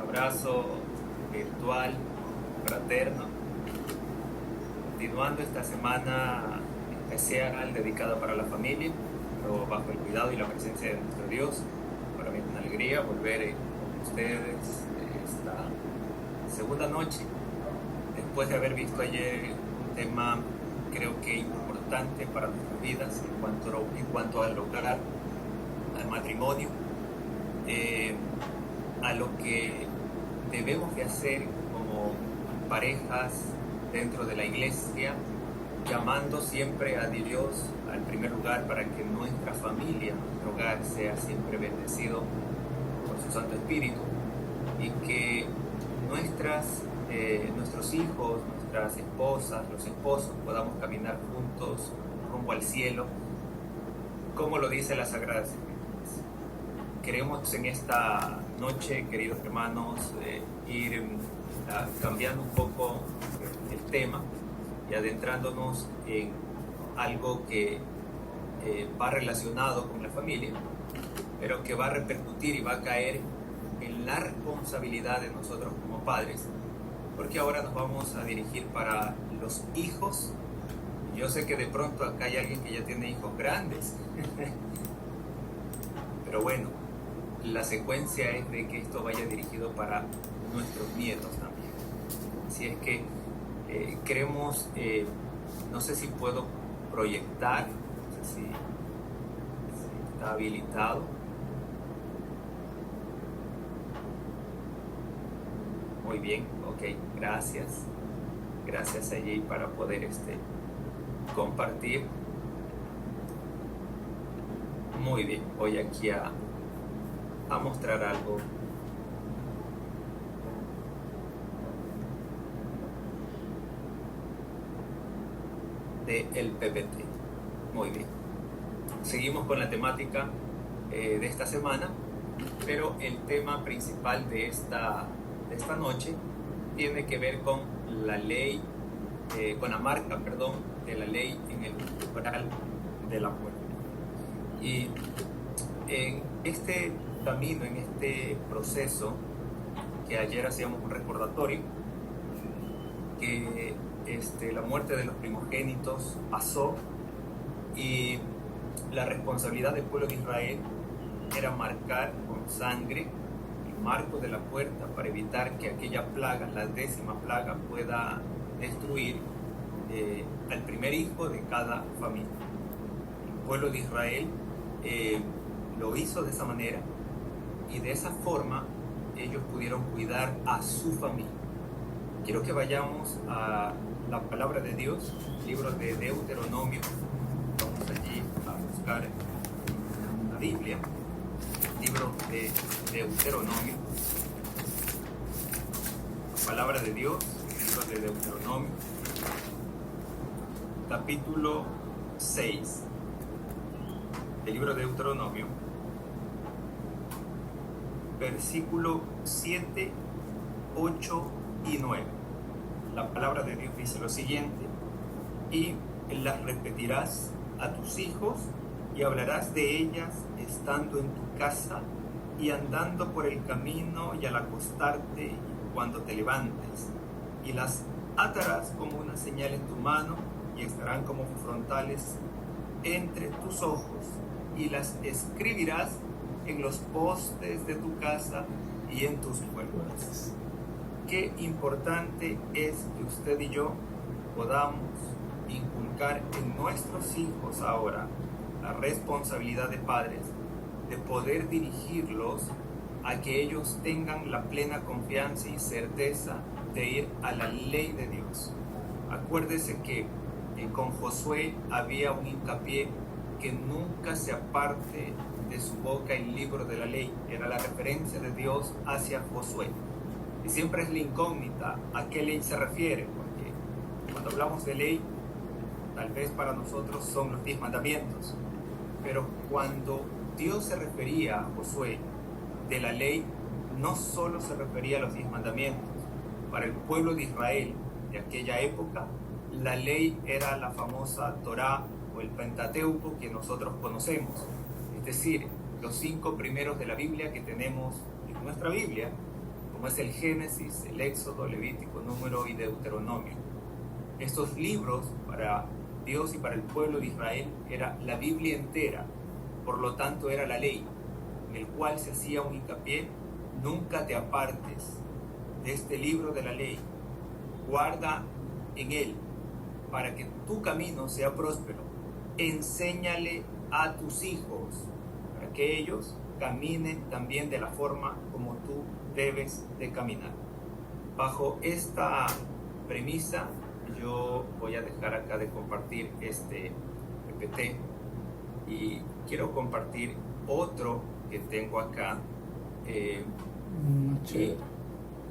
abrazo virtual, fraterno, continuando esta semana especial dedicada para la familia, pero bajo el cuidado y la presencia de nuestro Dios. Para mí es una alegría volver con ustedes esta segunda noche, después de haber visto ayer un tema creo que importante para nuestras vidas en cuanto al hogar, al matrimonio, a lo que debemos de hacer como parejas dentro de la iglesia, llamando siempre a Dios al primer lugar para que nuestra familia, nuestro hogar sea siempre bendecido por su Santo Espíritu, y que nuestros hijos, nuestras esposas, los esposos podamos caminar juntos rumbo al cielo, como lo dice la Sagrada Escritura. Queremos en esta noche, queridos hermanos, ir cambiando un poco el tema y adentrándonos en algo que va relacionado con la familia, pero que va a repercutir y va a caer en la responsabilidad de nosotros como padres, porque ahora nos vamos a dirigir para los hijos. Yo sé que de pronto acá hay alguien que ya tiene hijos grandes, pero bueno, la secuencia es de que esto vaya dirigido para nuestros nietos también. Así es que queremos, no sé si puedo proyectar, no sé si está habilitado. Muy bien, ok, gracias. Gracias allí para poder compartir. Muy bien, voy aquí a mostrar algo del PPT. Muy bien. Seguimos con la temática de esta semana, pero el tema principal de esta noche tiene que ver con la ley, con la marca, de la ley en el umbral de la puerta. Y en este camino, en este proceso, que ayer hacíamos un recordatorio, que la muerte de los primogénitos pasó y la responsabilidad del pueblo de Israel era marcar con sangre el marco de la puerta para evitar que aquella plaga, la 10ª plaga, pueda destruir al primer hijo de cada familia. El pueblo de Israel lo hizo de esa manera, y de esa forma ellos pudieron cuidar a su familia. Quiero que vayamos a la palabra de Dios, libro de Deuteronomio. Vamos allí a buscar la Biblia, libro de Deuteronomio, la palabra de Dios, libro de Deuteronomio, capítulo 6, del libro de Deuteronomio, versículo 7, 8 y 9. La palabra de Dios dice lo siguiente: y las repetirás a tus hijos y hablarás de ellas estando en tu casa y andando por el camino y al acostarte y cuando te levantes, y las atarás como una señal en tu mano y estarán como frontales entre tus ojos, y las escribirás en los postes de tu casa y en tus puertas. Qué importante es que usted y yo podamos inculcar en nuestros hijos ahora la responsabilidad de padres, de poder dirigirlos a que ellos tengan la plena confianza y certeza de ir a la ley de Dios. Acuérdese que con Josué había un hincapié que nunca se aparte de su boca el libro de la ley. Era la referencia de Dios hacia Josué. Y siempre es la incógnita a qué ley se refiere, porque cuando hablamos de ley, tal vez para nosotros son los 10 mandamientos, pero cuando Dios se refería a Josué de la ley, no solo se refería a los 10 mandamientos. Para el pueblo de Israel de aquella época, la ley era la famosa Torá o el Pentateuco que nosotros conocemos, es decir, los 5 primeros de la Biblia que tenemos en nuestra Biblia, como es el Génesis, el Éxodo, Levítico, Número y Deuteronomio. Estos libros para Dios y para el pueblo de Israel era la Biblia entera, por lo tanto era la ley, en el cual se hacía un hincapié: nunca te apartes de este libro de la ley, guarda en él, para que tu camino sea próspero. Enséñale a tus hijos, para que ellos caminen también de la forma como tú debes de caminar. Bajo esta premisa, yo voy a dejar acá de compartir este PPT y quiero compartir otro que tengo acá. Y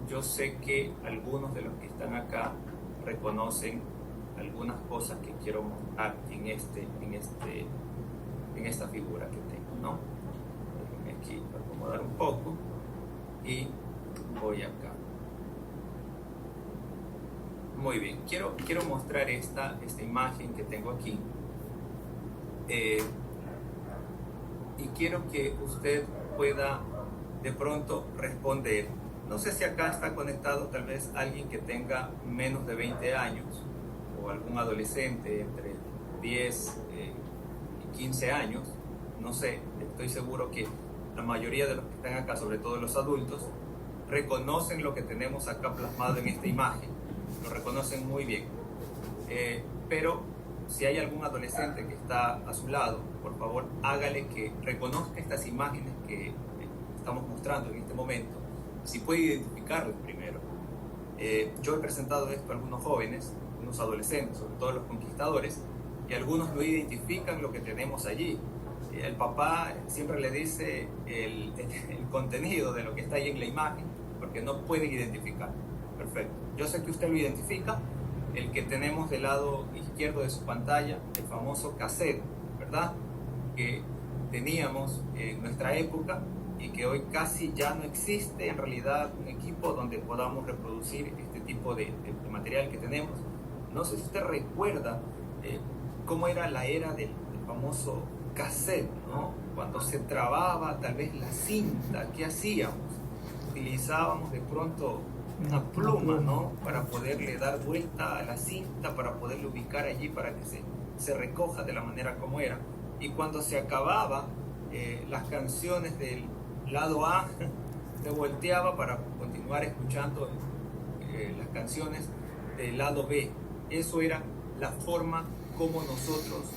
yo sé que algunos de los que están acá reconocen algunas cosas que quiero mostrar en esta figura que tengo, ¿no? Déjenme aquí acomodar un poco y voy acá. Muy bien, quiero mostrar esta imagen que tengo aquí, y quiero que usted pueda de pronto responder. No sé si acá está conectado tal vez alguien que tenga menos de 20 años o algún adolescente entre 10 y 15 años. No sé, estoy seguro que la mayoría de los que están acá, sobre todo los adultos, reconocen lo que tenemos acá plasmado en esta imagen. Lo reconocen muy bien. Pero si hay algún adolescente que está a su lado, por favor hágale que reconozca estas imágenes que estamos mostrando en este momento, si puede identificarlas primero. Yo he presentado esto a algunos jóvenes, algunos adolescentes, sobre todo los conquistadores, y algunos no identifican lo que tenemos allí. El papá siempre le dice el contenido de lo que está ahí en la imagen, porque no pueden identificar. Perfecto. Yo sé que usted lo identifica, el que tenemos del lado izquierdo de su pantalla, el famoso cassette, ¿verdad? Que teníamos en nuestra época y que hoy casi ya no existe en realidad un equipo donde podamos reproducir este tipo de material que tenemos. No sé si usted recuerda cómo era la era del famoso cassette, ¿no? Cuando se trababa tal vez la cinta, ¿qué hacíamos? Utilizábamos de pronto una pluma, ¿no? Para poderle dar vuelta a la cinta, para poderle ubicar allí, para que se recoja de la manera como era. Y cuando se acababa las canciones del lado A, se volteaba para continuar escuchando las canciones del lado B. Eso era la forma como nosotros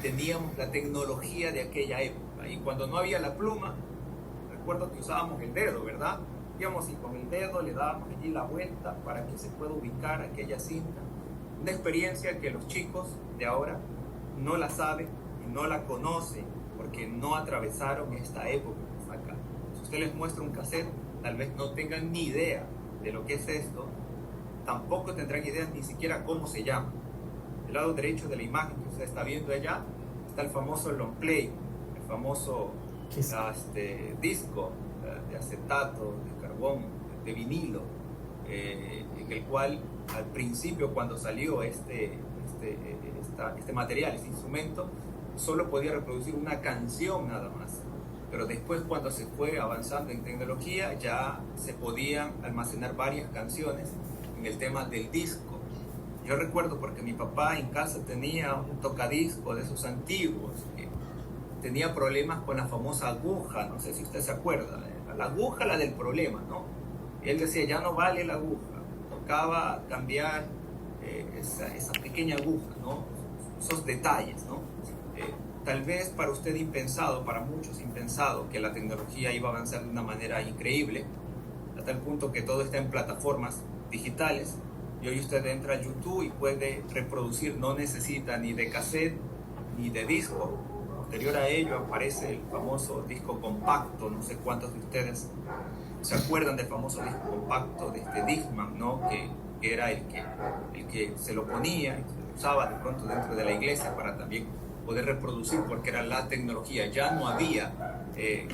teníamos la tecnología de aquella época. Y cuando no había la pluma, recuerdo que usábamos el dedo, ¿verdad? Íbamos y con el dedo le dábamos allí la vuelta para que se pueda ubicar aquella cinta. Una experiencia que los chicos de ahora no la saben y no la conocen porque no atravesaron esta época que está acá. Si usted les muestra un cassette, tal vez no tengan ni idea de lo que es esto, tampoco tendrán idea ni siquiera cómo se llama. Del lado derecho de la imagen que usted está viendo allá está el famoso long play, el famoso disco de acetato, de carbón, de vinilo, en el cual al principio, cuando salió este material, este instrumento, solo podía reproducir una canción nada más. Pero después, cuando se fue avanzando en tecnología, ya se podían almacenar varias canciones en el tema del disco. Yo recuerdo porque mi papá en casa tenía un tocadisco de esos antiguos que tenía problemas con la famosa aguja, no sé si usted se acuerda, la aguja, la del problema, ¿no? Y él decía, ya no vale la aguja, tocaba cambiar esa pequeña aguja, ¿no? Esos detalles, ¿no? Tal vez para usted impensado, para muchos impensado, que la tecnología iba a avanzar de una manera increíble, a tal punto que todo está en plataformas digitales, y hoy usted entra a YouTube y puede reproducir, no necesita ni de cassette ni de disco. Posterior a ello aparece el famoso disco compacto. No sé cuántos de ustedes se acuerdan del famoso disco compacto de este Discman, ¿no? Que era el que se lo ponía y se lo usaba de pronto dentro de la iglesia para también poder reproducir, porque era la tecnología. Ya no había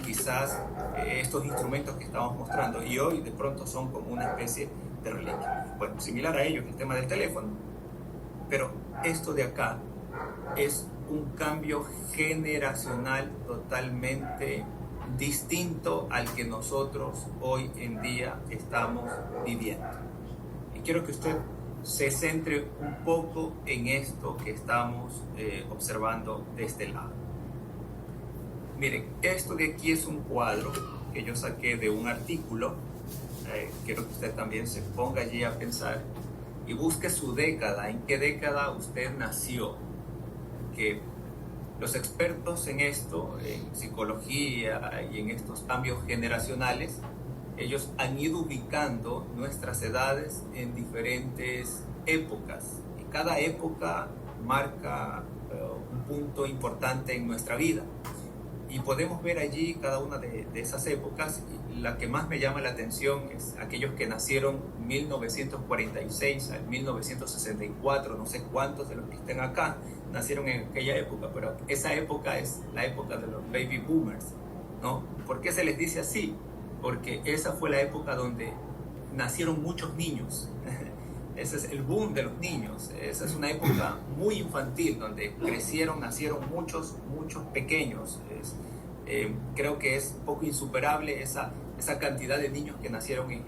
quizás estos instrumentos que estamos mostrando, y hoy de pronto son como una especie de reliquia. Bueno, similar a ello el tema del teléfono, pero esto de acá es un cambio generacional totalmente distinto al que nosotros hoy en día estamos viviendo. Y quiero que usted se centre un poco en esto que estamos observando de este lado. Miren, esto de aquí es un cuadro que yo saqué de un artículo. Quiero que usted también se ponga allí a pensar y busque su década, en qué década usted nació. Que los expertos en esto, en psicología y en estos cambios generacionales, ellos han ido ubicando nuestras edades en diferentes épocas. Y cada época marca un punto importante en nuestra vida. Y podemos ver allí cada una de esas épocas. Y la que más me llama la atención es aquellos que nacieron 1946 al 1964, no sé cuántos de los que estén acá nacieron en aquella época, pero esa época es la época de los baby boomers, ¿no? ¿Por qué se les dice así? Porque esa fue la época donde nacieron muchos niños. Ese es el boom de los niños. Esa es una época muy infantil donde nacieron muchos pequeños. Creo que es un poco insuperable esa cantidad de niños que nacieron en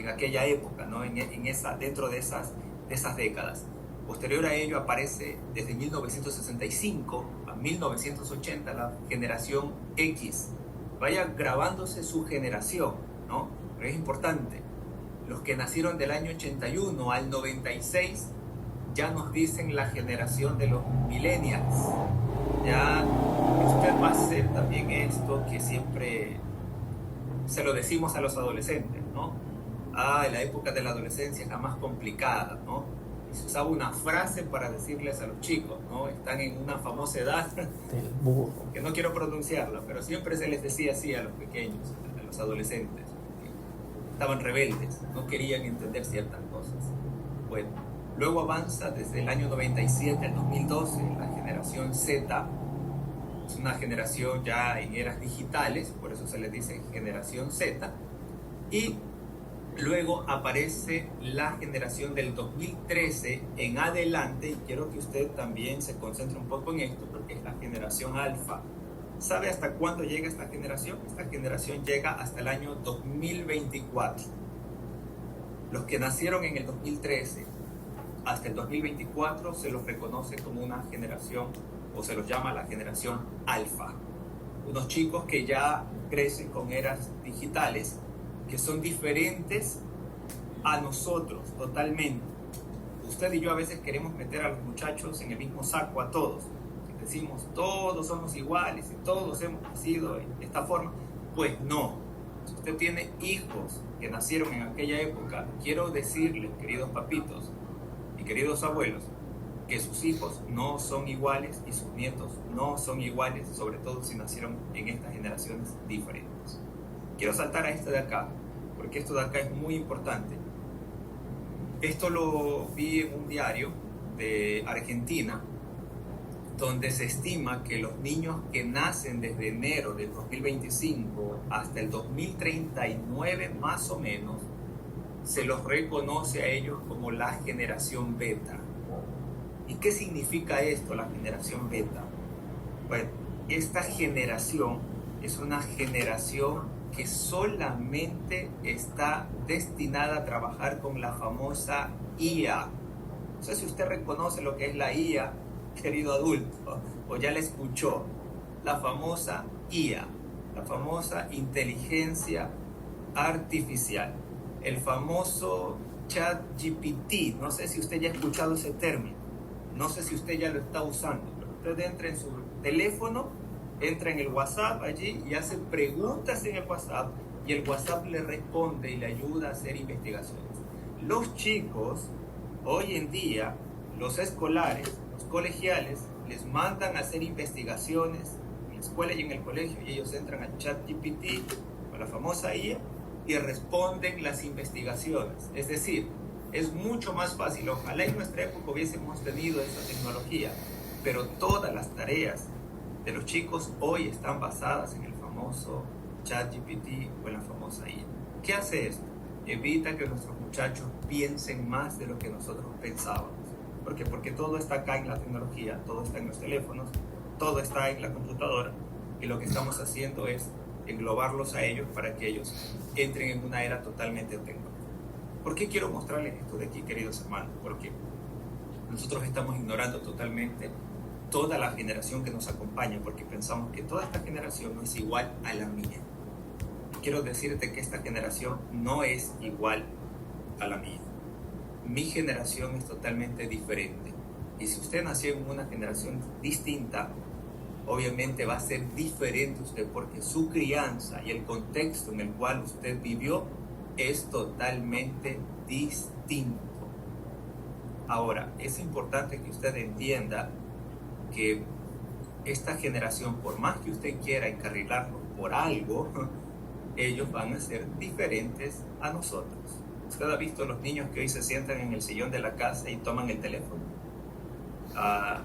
aquella época, ¿no? Dentro de esas décadas. Posterior a ello aparece desde 1965 a 1980 la generación X. Vaya grabándose su generación, ¿no? Pero es importante. Los que nacieron del año 81 al 96 ya nos dicen la generación de los millennials. Ya usted va a hacer también esto que siempre se lo decimos a los adolescentes, ¿no? La época de la adolescencia es la más complicada, ¿no? Y se usaba una frase para decirles a los chicos, ¿no? Están en una famosa edad que no quiero pronunciarla, pero siempre se les decía así a los pequeños, a los adolescentes. Estaban rebeldes, no querían entender ciertas cosas. Bueno, luego avanza desde el año 97 al 2012 la generación Z. Es una generación ya en eras digitales, por eso se les dice generación Z. Y luego aparece la generación del 2013 en adelante, y quiero que usted también se concentre un poco en esto, porque es la generación alfa. ¿Sabe hasta cuándo llega esta generación? Esta generación llega hasta el año 2024. Los que nacieron en el 2013 hasta el 2024 se los reconoce como una generación, o se los llama la generación alfa. Unos chicos que ya crecen con eras digitales, que son diferentes a nosotros totalmente. Usted y yo a veces queremos meter a los muchachos en el mismo saco a todos. Decimos, todos somos iguales y todos hemos nacido de esta forma. Pues no. Si usted tiene hijos que nacieron en aquella época, quiero decirles, queridos papitos y queridos abuelos, que sus hijos no son iguales y sus nietos no son iguales, sobre todo si nacieron en estas generaciones diferentes. Quiero saltar a este de acá, porque esto de acá es muy importante. Esto lo vi en un diario de Argentina, donde se estima que los niños que nacen desde enero del 2025 hasta el 2039 más o menos, se los reconoce a ellos como la generación beta. ¿Y qué significa esto, la generación beta? Bueno, esta generación es una generación que solamente está destinada a trabajar con la famosa IA. No sé si usted reconoce lo que es la IA, querido adulto, o ya la escuchó. La famosa IA, la famosa inteligencia artificial, el famoso ChatGPT. No sé si usted ya ha escuchado ese término, no sé si usted ya lo está usando, pero usted entra en su teléfono, entra en el WhatsApp allí y hace preguntas en el WhatsApp, y el WhatsApp le responde y le ayuda a hacer investigaciones. Los chicos hoy en día, los escolares, los colegiales, les mandan a hacer investigaciones en la escuela y en el colegio, y ellos entran a ChatGPT, con la famosa IA, y responden las investigaciones. Es decir, es mucho más fácil. Ojalá en nuestra época hubiésemos tenido esa tecnología, pero todas las tareas de los chicos hoy están basadas en el famoso ChatGPT o en la famosa IA. ¿Qué hace esto? Evita que nuestros muchachos piensen más de lo que nosotros pensábamos. ¿Por qué? Porque todo está acá en la tecnología, todo está en los teléfonos, todo está en la computadora, y lo que estamos haciendo es englobarlos a ellos para que ellos entren en una era totalmente tecnológica. ¿Por qué quiero mostrarles esto de aquí, queridos hermanos? Porque nosotros estamos ignorando totalmente toda la generación que nos acompaña, porque pensamos que toda esta generación no es igual a la mía. Quiero decirte que esta generación no es igual a la mía. Mi generación es totalmente diferente. Y si usted nació en una generación distinta, obviamente va a ser diferente usted, porque su crianza y el contexto en el cual usted vivió es totalmente distinto. Ahora, es importante que usted entienda que esta generación, por más que usted quiera encarrilarlos por algo, ellos van a ser diferentes a nosotros. Usted ha visto los niños que hoy se sientan en el sillón de la casa y toman el teléfono.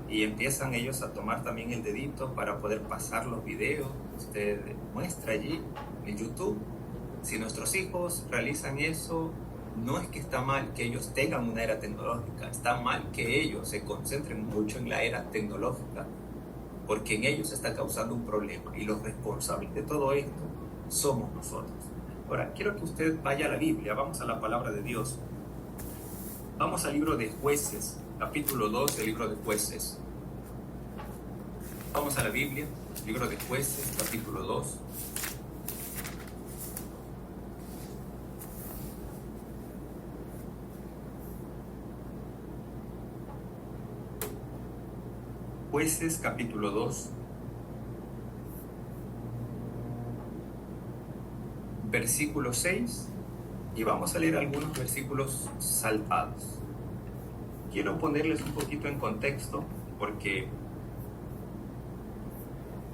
Y empiezan ellos a tomar también el dedito para poder pasar los videos que usted muestra allí en YouTube. Si nuestros hijos realizan eso, no es que está mal que ellos tengan una era tecnológica, está mal que ellos se concentren mucho en la era tecnológica, porque en ellos está causando un problema y los responsables de todo esto somos nosotros. Ahora, quiero que usted vaya a la Biblia, vamos a la palabra de Dios. Vamos al libro de Jueces, capítulo 2 del libro de Jueces. Vamos a la Biblia, libro de Jueces, capítulo 2. Jueces, capítulo 2. Versículo 6. Y vamos a leer algunos versículos saltados. Quiero ponerles un poquito en contexto, porque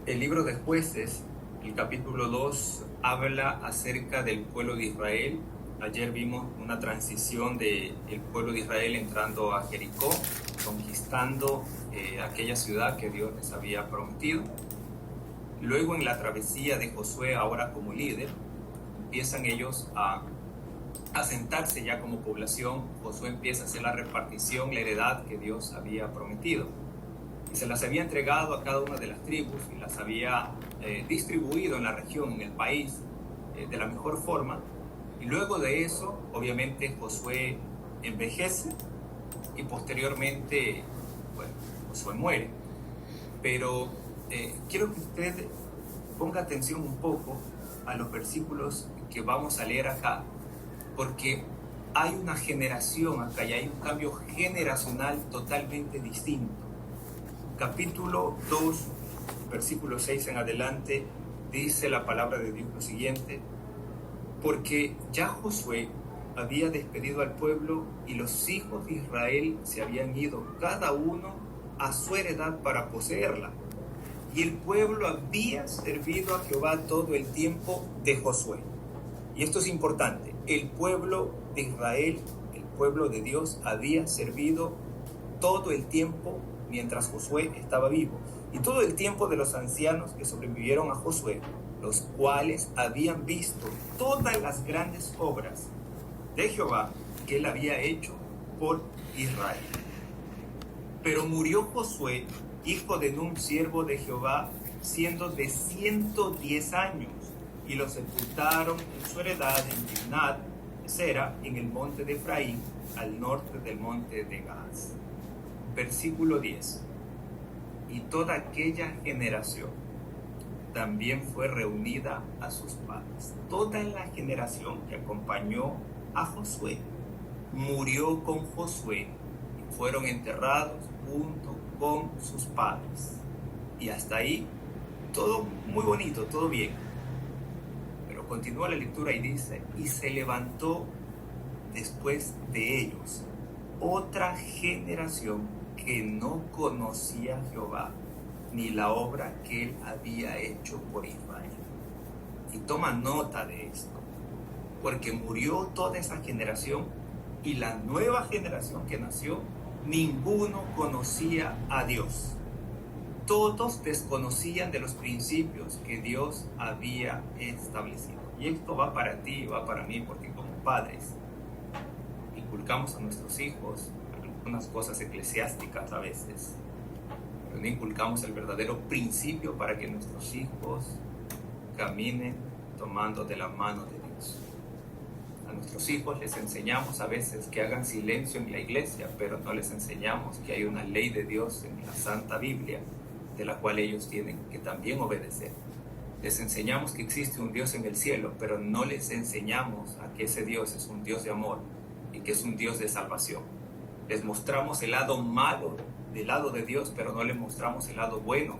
el libro de Jueces, el capítulo 2, habla acerca del pueblo de Israel. Ayer vimos una transición del pueblo de Israel entrando a Jericó, conquistando aquella ciudad que Dios les había prometido. Luego, en la travesía de Josué, ahora como líder, empiezan ellos a asentarse ya como población. Josué empieza a hacer la repartición, la heredad que Dios había prometido. Y se las había entregado a cada una de las tribus y las había distribuido en la región, en el país, de la mejor forma. Y luego de eso, obviamente, Josué envejece y posteriormente, bueno, Josué muere. Pero quiero que usted ponga atención un poco a los versículos que vamos a leer acá, porque hay una generación acá y hay un cambio generacional totalmente distinto. Capítulo 2, versículo 6 en adelante, dice la palabra de Dios lo siguiente: porque ya Josué había despedido al pueblo y los hijos de Israel se habían ido cada uno a su heredad para poseerla. Y el pueblo había servido a Jehová todo el tiempo de Josué. Y esto es importante, el pueblo de Israel, el pueblo de Dios, había servido todo el tiempo mientras Josué estaba vivo, y todo el tiempo de los ancianos que sobrevivieron a Josué, los cuales habían visto todas las grandes obras de Jehová que él había hecho por Israel. Pero murió Josué, hijo de Nun, siervo de Jehová, siendo de 110 años, y lo sepultaron en su heredad en Timnat Sera, en el monte de Efraín, al norte del monte de Gaas. Versículo 10. Y toda aquella generación también fue reunida a sus padres. Toda la generación que acompañó a Josué murió con Josué y fueron enterrados junto con sus padres. Y hasta ahí todo muy bonito, todo bien. Pero continúa la lectura y dice: y se levantó después de ellos otra generación que no conocía a Jehová ni la obra que él había hecho por Israel. Y toma nota de esto, porque murió toda esa generación y la nueva generación que nació, ninguno conocía a Dios. Todos desconocían de los principios que Dios había establecido. Y esto va para ti y va para mí, porque como padres inculcamos a nuestros hijos algunas cosas eclesiásticas a veces, pero no inculcamos el verdadero principio para que nuestros hijos caminen tomando de la mano de Dios. A nuestros hijos les enseñamos a veces que hagan silencio en la iglesia, pero no les enseñamos que hay una ley de Dios en la Santa Biblia, de la cual ellos tienen que también obedecer. Les enseñamos que existe un Dios en el cielo, pero no les enseñamos a que ese Dios es un Dios de amor y que es un Dios de salvación. Les mostramos el lado malo del lado de Dios, pero no les mostramos el lado bueno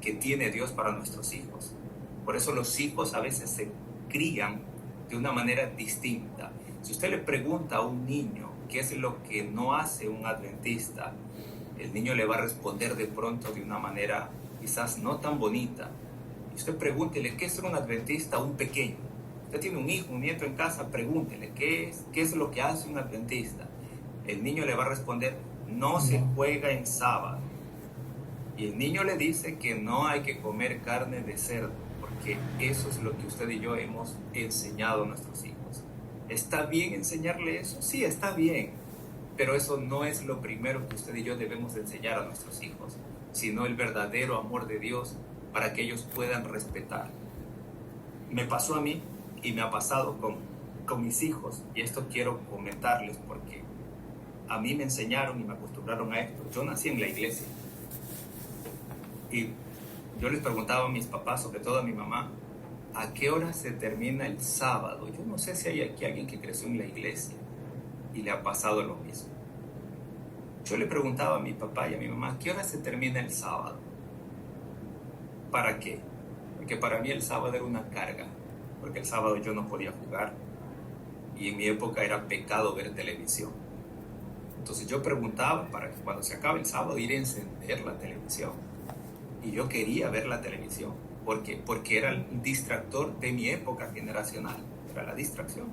que tiene Dios para nuestros hijos. Por eso los hijos a veces se crían de una manera distinta. Si usted le pregunta a un niño qué es lo que no hace un adventista, el niño le va a responder de pronto de una manera quizás no tan bonita. Y usted pregúntele qué es un adventista a un pequeño. Usted tiene un hijo, un nieto en casa, pregúntele qué es lo que hace un adventista. El niño le va a responder: no se juega en sábado. Y el niño le dice que no hay que comer carne de cerdo, porque eso es lo que usted y yo hemos enseñado a nuestros hijos. ¿Está bien enseñarle eso? Sí, está bien. Pero eso no es lo primero que usted y yo debemos enseñar a nuestros hijos, sino el verdadero amor de Dios para que ellos puedan respetar. Me pasó a mí y me ha pasado con mis hijos, y esto quiero comentarles porque a mí me enseñaron y me acostumbraron a esto. Yo nací en la iglesia y yo les preguntaba a mis papás, sobre todo a mi mamá, ¿a qué hora se termina el sábado? Yo no sé si hay aquí alguien que creció en la iglesia y le ha pasado lo mismo. Yo le preguntaba a mi papá y a mi mamá: ¿a qué hora se termina el sábado? ¿Para qué? Porque para mí el sábado era una carga, porque el sábado yo no podía jugar y en mi época era pecado ver televisión. Entonces yo preguntaba para que cuando se acabe el sábado ir a encender la televisión. Y yo quería ver la televisión porque era el distractor de mi época generacional, era la distracción.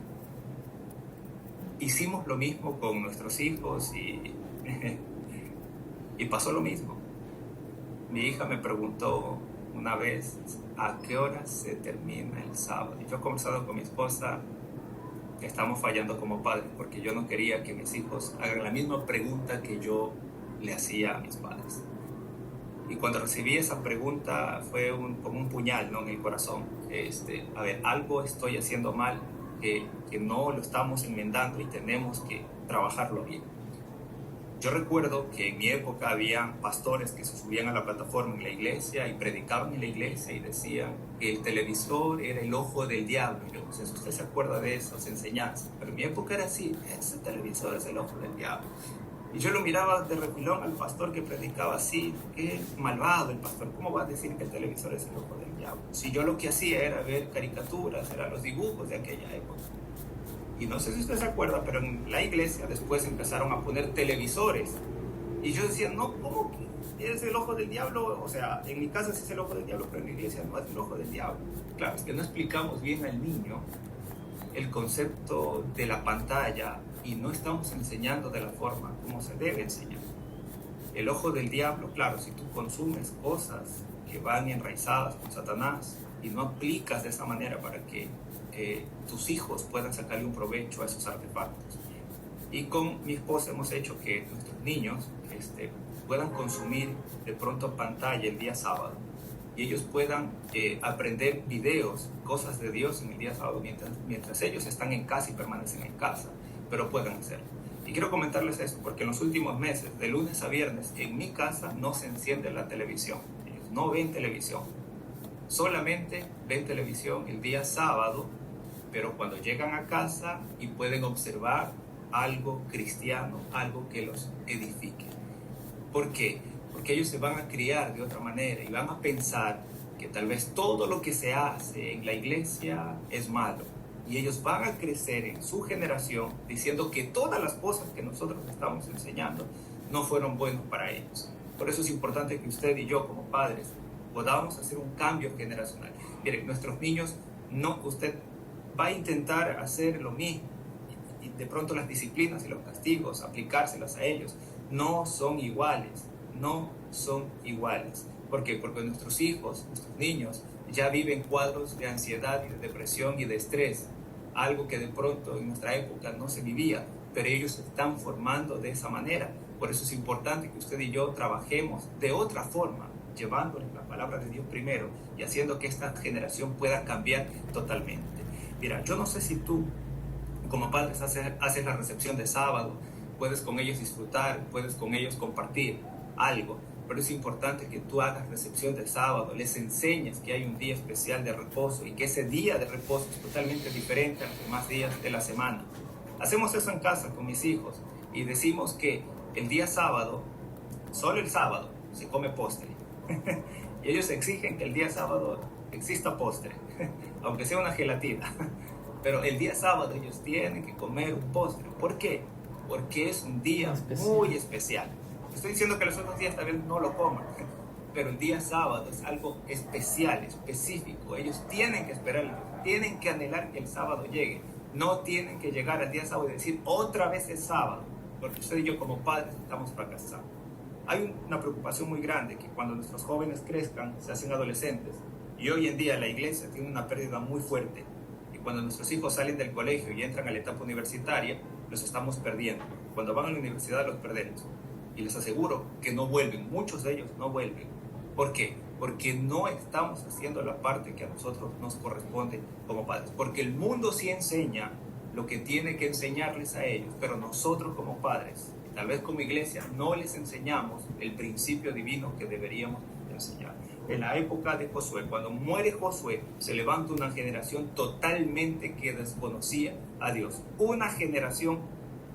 Hicimos lo mismo con nuestros hijos y pasó lo mismo. Mi hija me preguntó una vez: ¿a qué hora se termina el sábado? Y yo he conversado con mi esposa que estamos fallando como padres, porque yo no quería que mis hijos hagan la misma pregunta que yo le hacía a mis padres. Y cuando recibí esa pregunta fue como un puñal, ¿no?, en el corazón. A ver, algo estoy haciendo mal, que no lo estamos enmendando y tenemos que trabajarlo bien. Yo recuerdo que en mi época había pastores que se subían a la plataforma en la iglesia y predicaban en la iglesia y decían que el televisor era el ojo del diablo. Yo no sé si usted se acuerda de esas enseñanzas, pero en mi época era así: ese televisor es el ojo del diablo. Y yo lo miraba de refilón al pastor que predicaba así: qué malvado el pastor, ¿cómo va a decir que el televisor es el ojo del diablo? Si yo lo que hacía era ver caricaturas, eran los dibujos de aquella época. Y no sé si usted se acuerda, pero en la iglesia después empezaron a poner televisores. Y yo decía: no, ¿cómo que es el ojo del diablo? O sea, en mi casa sí es el ojo del diablo, pero en la iglesia no es el ojo del diablo. Claro, es que no explicamos bien al niño el concepto de la pantalla y no estamos enseñando de la forma como se debe enseñar. El ojo del diablo, claro, si tú consumes cosas que van enraizadas con Satanás y no aplicas de esa manera para que tus hijos puedan sacarle un provecho a esos artefactos. Y con mi esposa hemos hecho que nuestros niños puedan consumir de pronto pantalla el día sábado y ellos puedan aprender videos, cosas de Dios en el día sábado mientras ellos están en casa y permanecen en casa, pero puedan hacerlo. Y quiero comentarles esto porque en los últimos meses, de lunes a viernes, en mi casa no se enciende la televisión. Ellos no ven televisión. Solamente ven televisión el día sábado, pero cuando llegan a casa y pueden observar algo cristiano, algo que los edifique. ¿Por qué? Porque ellos se van a criar de otra manera y van a pensar que tal vez todo lo que se hace en la iglesia es malo. Y ellos van a crecer en su generación diciendo que todas las cosas que nosotros estamos enseñando no fueron buenas para ellos. Por eso es importante que usted y yo como padres podamos hacer un cambio generacional. Miren, nuestros niños, no, usted va a intentar hacer lo mismo y de pronto las disciplinas y los castigos, aplicárselas a ellos, no son iguales, no son iguales. ¿Por qué? Porque nuestros hijos, nuestros niños, ya viven cuadros de ansiedad y de depresión y de estrés, algo que de pronto en nuestra época no se vivía, pero ellos se están formando de esa manera. Por eso es importante que usted y yo trabajemos de otra forma llevándoles la palabra de Dios primero y haciendo que esta generación pueda cambiar totalmente. Mira, yo no sé si tú como padres haces la recepción de sábado, puedes con ellos disfrutar, puedes con ellos compartir algo, pero es importante que tú hagas recepción de sábado, les enseñes que hay un día especial de reposo y que ese día de reposo es totalmente diferente a los demás días de la semana. Hacemos eso en casa con mis hijos y decimos que el día sábado, solo el sábado, se come postre. Y ellos exigen que el día sábado exista postre, aunque sea una gelatina. Pero el día sábado ellos tienen que comer un postre. ¿Por qué? Porque es un día muy especial. Estoy diciendo que los otros días tal vez no lo coman, pero el día sábado es algo especial, específico. Ellos tienen que esperarlo, tienen que anhelar que el sábado llegue. No tienen que llegar al día sábado y decir otra vez es sábado, porque usted y yo como padres estamos fracasados. Hay una preocupación muy grande que cuando nuestros jóvenes crezcan, se hacen adolescentes, y hoy en día la iglesia tiene una pérdida muy fuerte. Y cuando nuestros hijos salen del colegio y entran a la etapa universitaria, los estamos perdiendo. Cuando van a la universidad los perdemos. Y les aseguro que no vuelven, muchos de ellos no vuelven. ¿Por qué? Porque no estamos haciendo la parte que a nosotros nos corresponde como padres. Porque el mundo sí enseña lo que tiene que enseñarles a ellos, pero nosotros como padres, tal vez como iglesia, no les enseñamos el principio divino que deberíamos enseñar. En la época de Josué, cuando muere Josué, se levanta una generación totalmente que desconocía a Dios. Una generación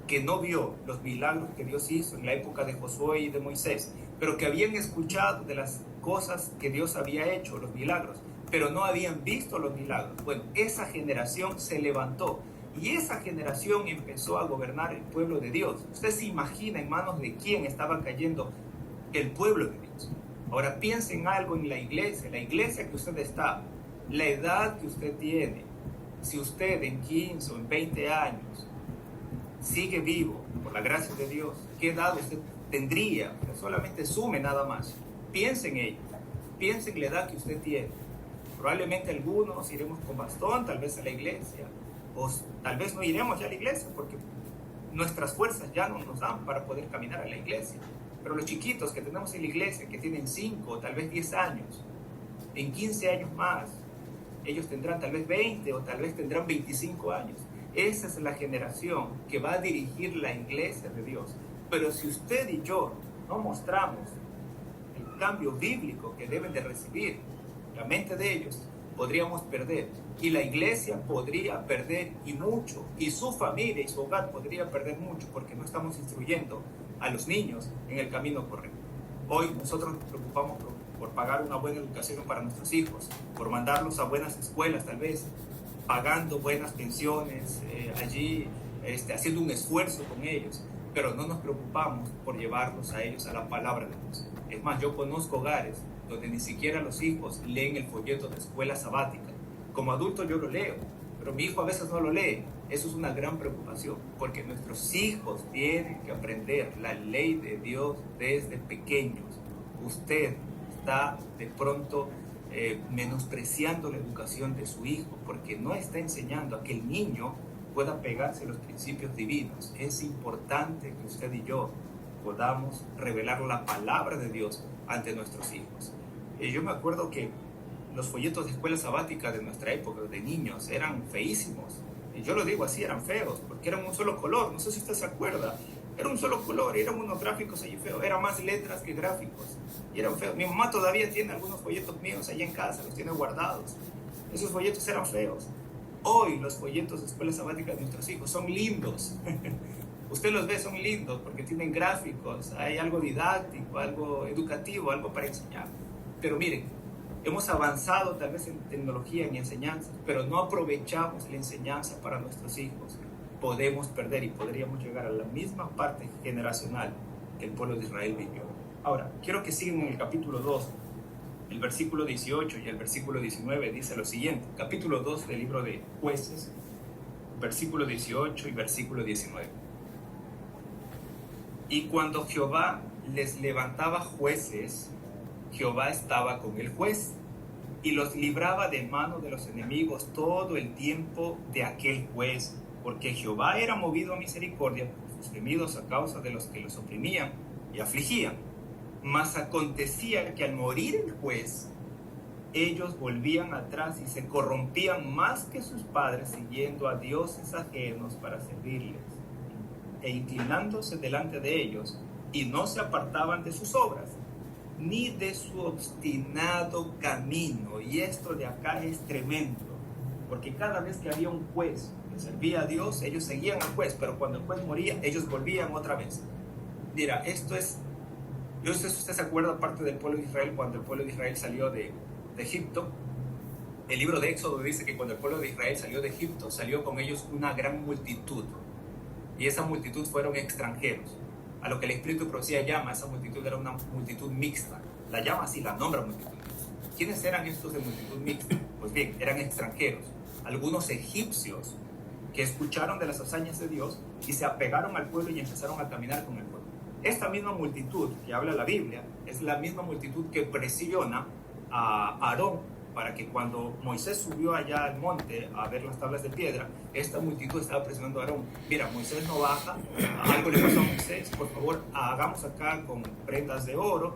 que no vio los milagros que Dios hizo en la época de Josué y de Moisés, pero que habían escuchado de las cosas que Dios había hecho, los milagros, pero no habían visto los milagros. Bueno, esa generación se levantó y esa generación empezó a gobernar el pueblo de Dios. Usted se imagina en manos de quién estaba cayendo el pueblo de Dios. Ahora piense en algo en la iglesia que usted está, la edad que usted tiene. Si usted en 15 o en 20 años sigue vivo, por la gracia de Dios, ¿qué edad usted tendría? Solamente sume nada más. Piense en ello. Piense en la edad que usted tiene. Probablemente algunos iremos con bastón, tal vez a la iglesia, o tal vez no iremos ya a la iglesia porque nuestras fuerzas ya no nos dan para poder caminar a la iglesia. Pero los chiquitos que tenemos en la iglesia, que tienen 5 o tal vez 10 años, en 15 años más, ellos tendrán tal vez 20 o tal vez tendrán 25 años. Esa es la generación que va a dirigir la iglesia de Dios. Pero si usted y yo no mostramos el cambio bíblico que deben de recibir, la mente de ellos, podríamos perder. Y la iglesia podría perder y mucho. Y su familia y su hogar podría perder mucho porque no estamos instruyendo a los niños en el camino correcto. Hoy nosotros nos preocupamos por pagar una buena educación para nuestros hijos, por mandarlos a buenas escuelas tal vez, pagando buenas pensiones allí, haciendo un esfuerzo con ellos, pero no nos preocupamos por llevarlos a ellos a la palabra de Dios. Es más, yo conozco hogares donde ni siquiera los hijos leen el folleto de escuela sabática. Como adulto yo lo leo, pero mi hijo a veces no lo lee. Eso es una gran preocupación, porque nuestros hijos tienen que aprender la ley de Dios desde pequeños. Usted está de pronto menospreciando la educación de su hijo, porque no está enseñando a que el niño pueda pegarse a los principios divinos. Es importante que usted y yo podamos revelar la palabra de Dios ante nuestros hijos. Yo me acuerdo que los folletos de escuela sabática de nuestra época, de niños, eran feísimos. Y yo lo digo así, eran feos, porque eran un solo color. No sé si usted se acuerda. Era un solo color, eran unos gráficos allí feos. Eran más letras que gráficos. Y eran feos. Mi mamá todavía tiene algunos folletos míos allá en casa, los tiene guardados. Esos folletos eran feos. Hoy los folletos de escuela sabática de nuestros hijos son lindos. Usted los ve, son lindos, porque tienen gráficos, hay algo didáctico, algo educativo, algo para enseñar. Pero miren, hemos avanzado tal vez en tecnología, en enseñanza, pero no aprovechamos la enseñanza para nuestros hijos. Podemos perder y podríamos llegar a la misma parte generacional que el pueblo de Israel vivió. Ahora, quiero que sigan en el capítulo 2, el versículo 18 y el versículo 19 dice lo siguiente. Capítulo 2 del libro de Jueces, versículo 18 y versículo 19. Y cuando Jehová les levantaba jueces, Jehová estaba con el juez y los libraba de mano de los enemigos todo el tiempo de aquel juez, porque Jehová era movido a misericordia por sus gemidos a causa de los que los oprimían y afligían. Mas acontecía que al morir el juez, ellos volvían atrás y se corrompían más que sus padres, siguiendo a dioses ajenos para servirles, e inclinándose delante de ellos, y no se apartaban de sus obras, ni de su obstinado camino. Y esto de acá es tremendo, porque cada vez que había un juez que servía a Dios, ellos seguían al juez, pero cuando el juez moría, ellos volvían otra vez. Mira, esto es, yo no sé si usted se acuerda, parte del pueblo de Israel, cuando el pueblo de Israel salió de Egipto. El libro de Éxodo dice que cuando el pueblo de Israel salió de Egipto, salió con ellos una gran multitud, y esa multitud fueron extranjeros, a lo que el Espíritu de Profecía llama, esa multitud era una multitud mixta, la llama así, la nombra multitud mixta. ¿Quiénes eran estos de multitud mixta? Pues bien, eran extranjeros, algunos egipcios que escucharon de las hazañas de Dios y se apegaron al pueblo y empezaron a caminar con el pueblo. Esta misma multitud que habla la Biblia es la misma multitud que presiona a Aarón para que cuando Moisés subió allá al monte a ver las tablas de piedra, esta multitud estaba presionando a Aarón: mira, Moisés no baja, algo le pasó a Moisés, por favor hagamos acá con prendas de oro,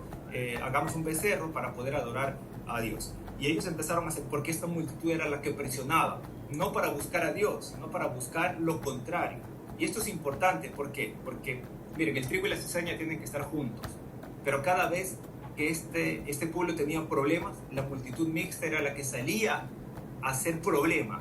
hagamos un becerro para poder adorar a Dios. Y ellos empezaron a hacer, porque esta multitud era la que presionaba, no para buscar a Dios, sino para buscar lo contrario. Y esto es importante, ¿por qué? Porque miren, el trigo y la cizaña tienen que estar juntos, pero cada vez que este pueblo tenía problemas, la multitud mixta era la que salía a hacer problema.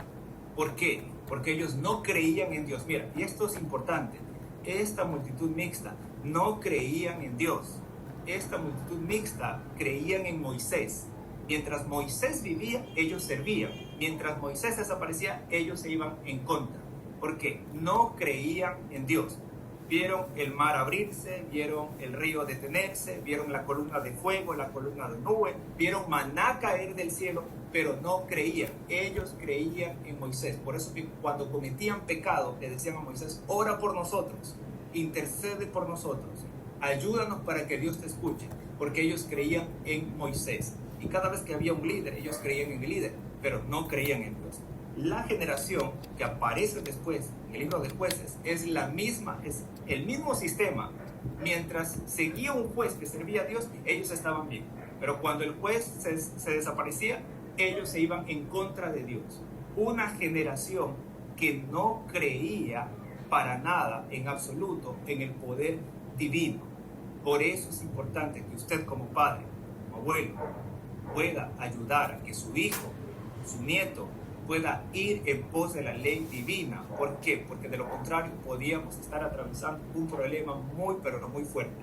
¿Por qué? Porque ellos no creían en Dios. Mira, y esto es importante, esta multitud mixta no creían en Dios. Esta multitud mixta creían en Moisés. Mientras Moisés vivía, ellos servían. Mientras Moisés desaparecía, ellos se iban en contra. ¿Por qué? No creían en Dios. Vieron el mar abrirse, vieron el río detenerse, vieron la columna de fuego, la columna de nube, vieron maná caer del cielo, pero no creían. Ellos creían en Moisés. Por eso que cuando cometían pecado, le decían a Moisés: ora por nosotros, intercede por nosotros, ayúdanos para que Dios te escuche, porque ellos creían en Moisés. Y cada vez que había un líder, ellos creían en el líder, pero no creían en Dios. La generación que aparece después en el libro de Jueces es la misma, es el mismo sistema. Mientras seguía un juez que servía a Dios, ellos estaban bien, pero cuando el juez se desaparecía, ellos se iban en contra de Dios. Una generación que no creía para nada, en absoluto, en el poder divino. Por eso es importante que usted, como padre, como abuelo, pueda ayudar a que su hijo, su nieto, pueda ir en pos de la ley divina. ¿Por qué? Porque de lo contrario podíamos estar atravesando un problema muy, pero no muy fuerte.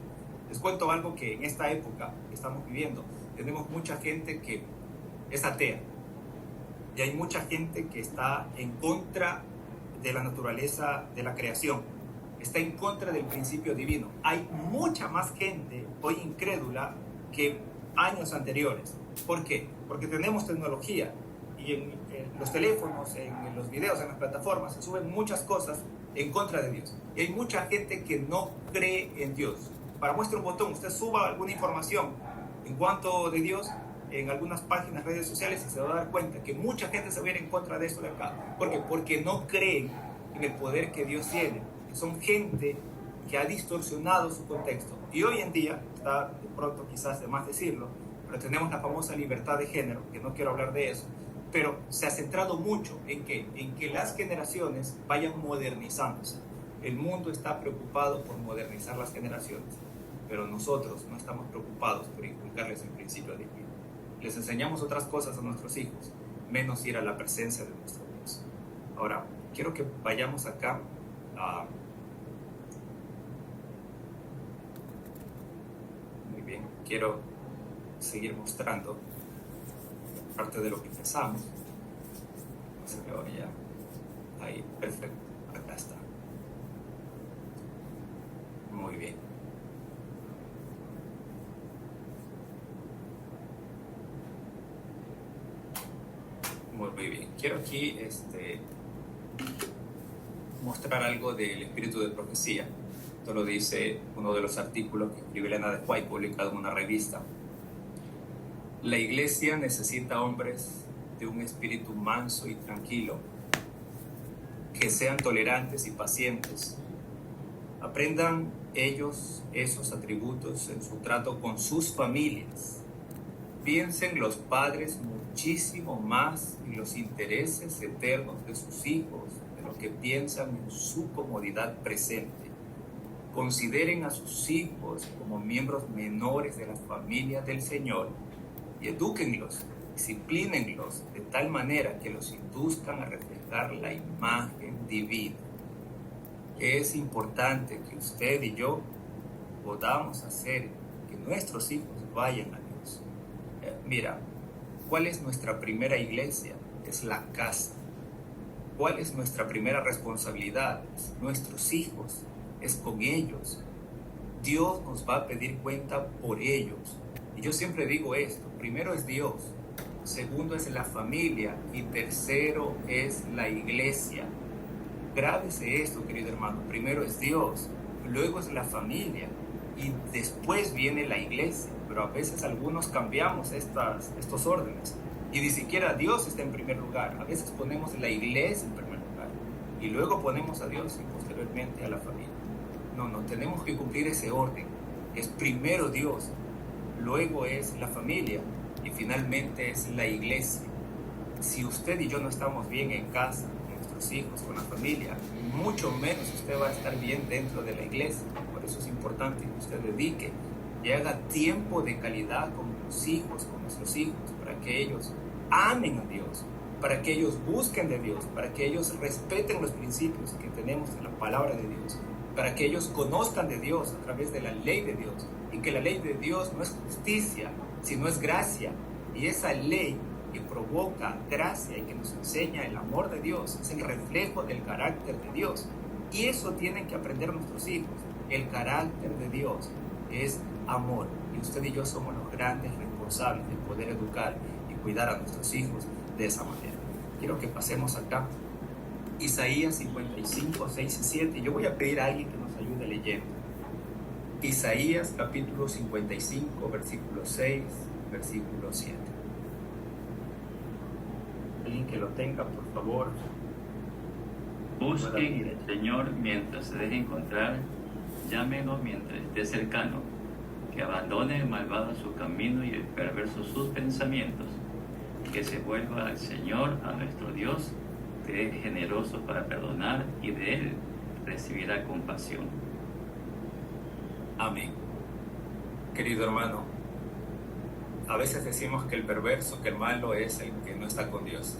Les cuento algo que en esta época que estamos viviendo, tenemos mucha gente que es atea, y hay mucha gente que está en contra de la naturaleza de la creación, está en contra del principio divino. Hay mucha más gente hoy incrédula que años anteriores. ¿Por qué? Porque tenemos tecnología, y en los teléfonos, en los videos, en las plataformas, se suben muchas cosas en contra de Dios. Y hay mucha gente que no cree en Dios. Para muestra un botón, usted suba alguna información en cuanto de Dios en algunas páginas, redes sociales, y se va a dar cuenta que mucha gente se viene en contra de esto de acá. ¿Por qué? Porque no creen en el poder que Dios tiene. Son gente que ha distorsionado su contexto. Y hoy en día, está de pronto quizás de más decirlo, pero tenemos la famosa libertad de género, que no quiero hablar de eso, pero se ha centrado mucho en que las generaciones vayan modernizándose. El mundo está preocupado por modernizar las generaciones, pero nosotros no estamos preocupados por inculcarles el principio divino. Les enseñamos otras cosas a nuestros hijos, menos ir a la presencia de nuestro Dios. Ahora, quiero que vayamos acá a... Muy bien, quiero seguir mostrando parte de lo que empezamos. No se me vaya. Ahí, perfecto, acá está. Muy bien. Muy bien. Quiero aquí mostrar algo del espíritu de profecía. Esto lo dice uno de los artículos que escribe Elena de White, publicado en una revista. La iglesia necesita hombres de un espíritu manso y tranquilo, que sean tolerantes y pacientes, Aprendan ellos esos atributos en su trato con sus familias. Piensen los padres muchísimo más en los intereses eternos de sus hijos de lo que piensan en su comodidad presente. Consideren a sus hijos como miembros menores de la familia del Señor y edúquenlos, disciplínenlos de tal manera que los induzcan a reflejar la imagen divina. Es importante que usted y yo podamos hacer que nuestros hijos vayan a Dios. Mira, ¿cuál es nuestra primera iglesia? Es la casa. ¿Cuál es nuestra primera responsabilidad? Es nuestros hijos, es con ellos. Dios nos va a pedir cuenta por ellos. Y yo siempre digo esto: primero es Dios, segundo es la familia y tercero es la iglesia. Grábese esto, querido hermano: primero es Dios, luego es la familia y después viene la iglesia. Pero a veces algunos cambiamos estos órdenes y ni siquiera Dios está en primer lugar. A veces ponemos la iglesia en primer lugar y luego ponemos a Dios y posteriormente a la familia. No, tenemos que cumplir ese orden. Es primero Dios, luego es la familia y finalmente es la iglesia. Si usted y yo no estamos bien en casa, con nuestros hijos, con la familia, mucho menos usted va a estar bien dentro de la iglesia. Por eso es importante que usted dedique y haga tiempo de calidad con los hijos, con nuestros hijos, para que ellos amen a Dios, para que ellos busquen de Dios, para que ellos respeten los principios que tenemos en la palabra de Dios, para que ellos conozcan de Dios a través de la ley de Dios, y que la ley de Dios no es justicia, sino es gracia, y esa ley que provoca gracia y que nos enseña el amor de Dios es el reflejo del carácter de Dios, y eso tienen que aprender nuestros hijos. El carácter de Dios es amor, y usted y yo somos los grandes responsables de poder educar y cuidar a nuestros hijos de esa manera. Quiero que pasemos acá Isaías 55, 6 y 7. Yo voy a pedir a alguien que nos ayude leyendo Isaías capítulo 55, versículo 6, versículo 7. Alguien que lo tenga, por favor. Busquen al Señor mientras se deje encontrar, llámenlo mientras esté cercano, que abandone el malvado su camino y el perverso sus pensamientos, que se vuelva al Señor, a nuestro Dios, que es generoso para perdonar y de Él recibirá compasión. Amén. Querido hermano, a veces decimos que el perverso, que el malo es el que no está con Dios.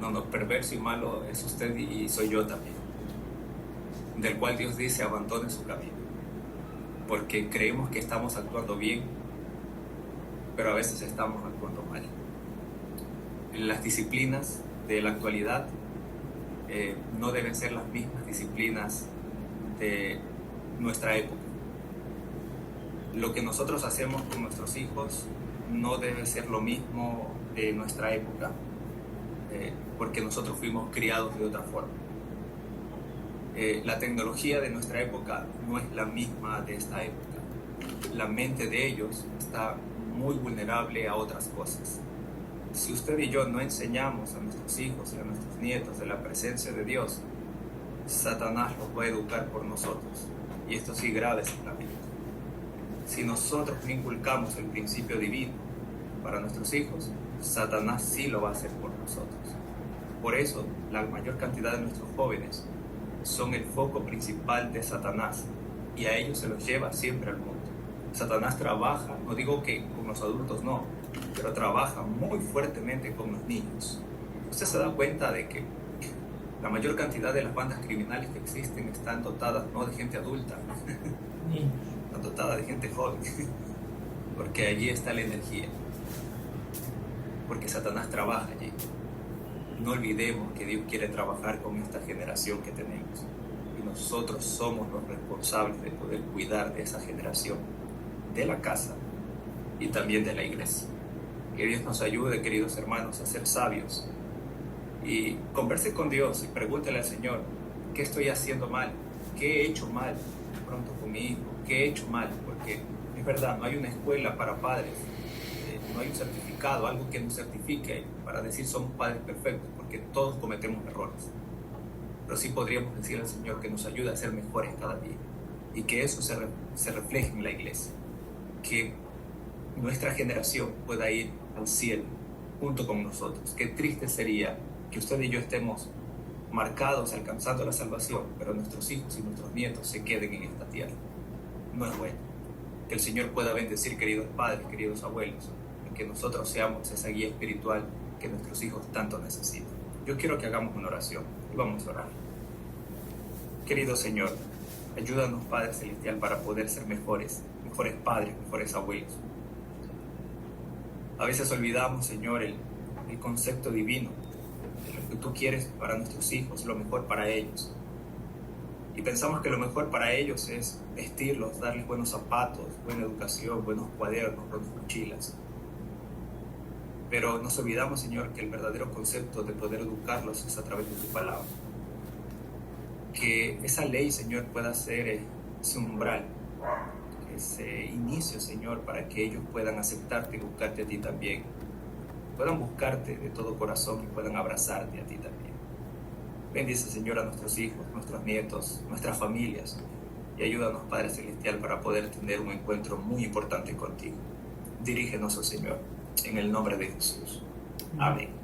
No, perverso y malo es usted y soy yo también, del cual Dios dice abandone su camino, porque creemos que estamos actuando bien, pero a veces estamos actuando mal. Las disciplinas de la actualidad no deben ser las mismas disciplinas de nuestra época. Lo que nosotros hacemos con nuestros hijos no debe ser lo mismo de nuestra época, porque nosotros fuimos criados de otra forma. La tecnología de nuestra época no es la misma de esta época. La mente de ellos está muy vulnerable a otras cosas. Si usted y yo no enseñamos a nuestros hijos y a nuestros nietos de la presencia de Dios, Satanás los va a educar por nosotros. Y esto sí, grave en la vida. Si nosotros no inculcamos el principio divino para nuestros hijos, Satanás sí lo va a hacer por nosotros. Por eso, la mayor cantidad de nuestros jóvenes son el foco principal de Satanás, y a ellos se los lleva siempre al mundo. Satanás trabaja, no digo que con los adultos no, pero trabaja muy fuertemente con los niños. Usted se da cuenta de que la mayor cantidad de las bandas criminales que existen están dotadas no de gente adulta, están dotadas de gente joven, porque allí está la energía, porque Satanás trabaja allí. No olvidemos que Dios quiere trabajar con esta generación que tenemos, y nosotros somos los responsables de poder cuidar de esa generación, de la casa y también de la iglesia. Que Dios nos ayude, queridos hermanos, a ser sabios y converse con Dios y pregúntele al Señor: ¿qué estoy haciendo mal? ¿Qué he hecho mal pronto con mi hijo? ¿Qué he hecho mal? Porque es verdad, no hay una escuela para padres, no hay un certificado, algo que nos certifique para decir somos padres perfectos, porque todos cometemos errores. pero sí podríamos decir al Señor que nos ayude a ser mejores cada día y que eso se refleje en la iglesia, que nuestra generación pueda ir al cielo junto con nosotros. Qué triste sería que usted y yo estemos marcados alcanzando la salvación, pero nuestros hijos y nuestros nietos se queden en esta tierra. No es bueno. Que el Señor pueda bendecir, queridos padres, queridos abuelos, y que nosotros seamos esa guía espiritual que nuestros hijos tanto necesitan. Yo quiero que hagamos una oración y vamos a orar. Querido Señor, ayúdanos, Padre Celestial, para poder ser mejores padres, mejores abuelos. A veces olvidamos, Señor, el concepto divino, de lo que tú quieres para nuestros hijos, lo mejor para ellos. Y pensamos que lo mejor para ellos es vestirlos, darles buenos zapatos, buena educación, buenos cuadernos, buenas mochilas. Pero nos olvidamos, Señor, que el verdadero concepto de poder educarlos es a través de tu palabra. Que esa ley, Señor, pueda ser ese umbral, ese inicio, Señor, para que ellos puedan aceptarte y buscarte a ti también. Puedan buscarte de todo corazón y puedan abrazarte a ti también. Bendice, Señor, a nuestros hijos, nuestros nietos, nuestras familias, y ayúdanos, Padre Celestial, para poder tener un encuentro muy importante contigo. Dirígenos, oh Señor, en el nombre de Jesús. Amén.